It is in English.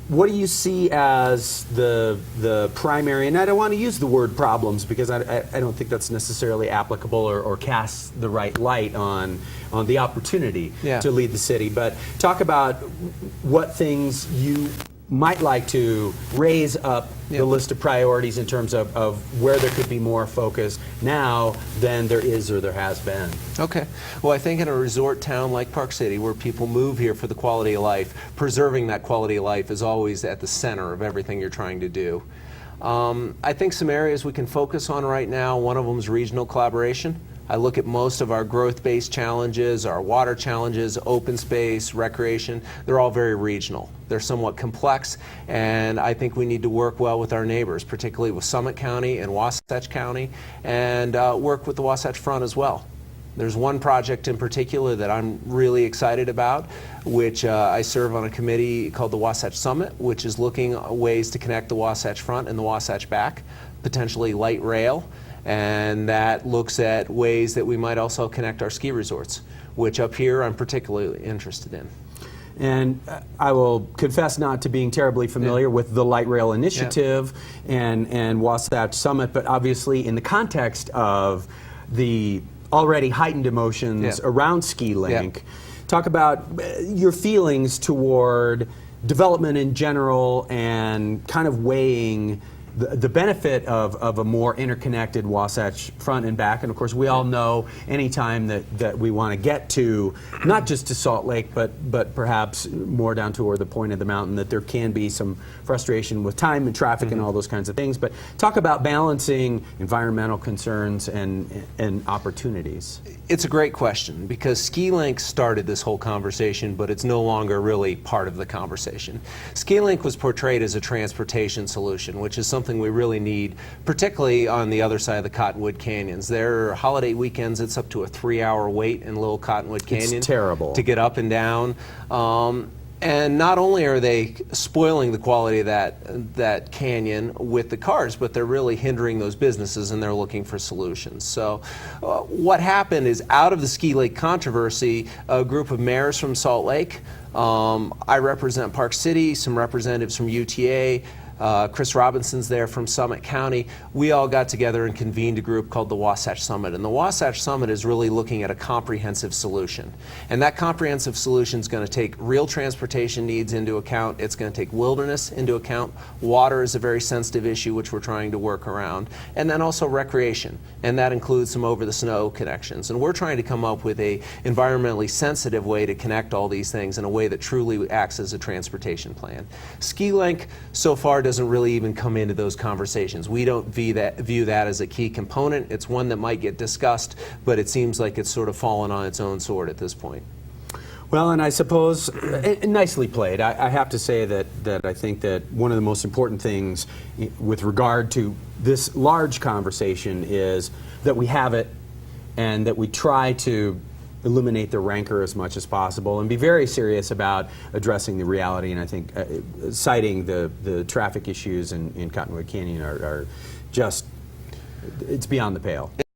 what do you see as the primary, and I don't want to use the word problems because I don't think that's necessarily applicable or casts the right light on the opportunity to lead the city, but talk about what things you might like to raise up the list of priorities in terms of where there could be more focus now than there is or there has been. Okay. Well, I think in a resort town like Park City, where people move here for the quality of life, preserving that quality of life is always at the center of everything you're trying to do. I think some areas we can focus on right now, one of them is regional collaboration. I look at most of our growth-based challenges, our water challenges, open space, recreation, they're all very regional. They're somewhat complex, and I think we need to work well with our neighbors, particularly with Summit County and Wasatch County, and work with the Wasatch Front as well. There's one project in particular that I'm really excited about, which I serve on a committee called the Wasatch Summit, which is looking at ways to connect the Wasatch Front and the Wasatch back, potentially light rail. And that looks at ways that we might also connect our ski resorts, which up here I'm particularly interested in. And I will confess not to being terribly familiar with the Light Rail Initiative and Wasatch Summit, but obviously in the context of the already heightened emotions around Ski Link, talk about your feelings toward development in general and kind of weighing the benefit of a more interconnected Wasatch Front and back. And of course we all know anytime that we want to get to, not just to Salt Lake, but perhaps more down toward the point of the mountain, that there can be some frustration with time and traffic and all those kinds of things. But talk about balancing environmental concerns and opportunities. It's a great question, because Ski Link started this whole conversation, but it's no longer really part of the conversation. Ski Link was portrayed as a transportation solution, which is something we really need, particularly on the other side of the Cottonwood Canyons. There are holiday weekends, it's up to a 3-hour wait in Little Cottonwood Canyon. It's terrible. To get up and down. And not only are they spoiling the quality of that canyon with the cars, but they're really hindering those businesses, and they're looking for solutions. So what happened is, out of the Ski Lake controversy, a group of mayors from Salt Lake, I represent Park City, some representatives from UTA, Chris Robinson's there from Summit County. We all got together and convened a group called the Wasatch Summit. And the Wasatch Summit is really looking at a comprehensive solution. And that comprehensive solution is going to take real transportation needs into account. It's going to take wilderness into account. Water is a very sensitive issue, which we're trying to work around. And then also recreation. And that includes some over-the-snow connections. And we're trying to come up with a environmentally sensitive way to connect all these things in a way that truly acts as a transportation plan. Ski Link, so far, doesn't really even come into those conversations. We don't view that as a key component. It's one that might get discussed, but it seems like it's sort of fallen on its own sword at this point. Well, and I suppose, nicely played. I have to say that I think that one of the most important things with regard to this large conversation is that we have it, and that we try to eliminate the rancor as much as possible and be very serious about addressing the reality. And I think citing the traffic issues in Cottonwood Canyon are just, it's beyond the pale.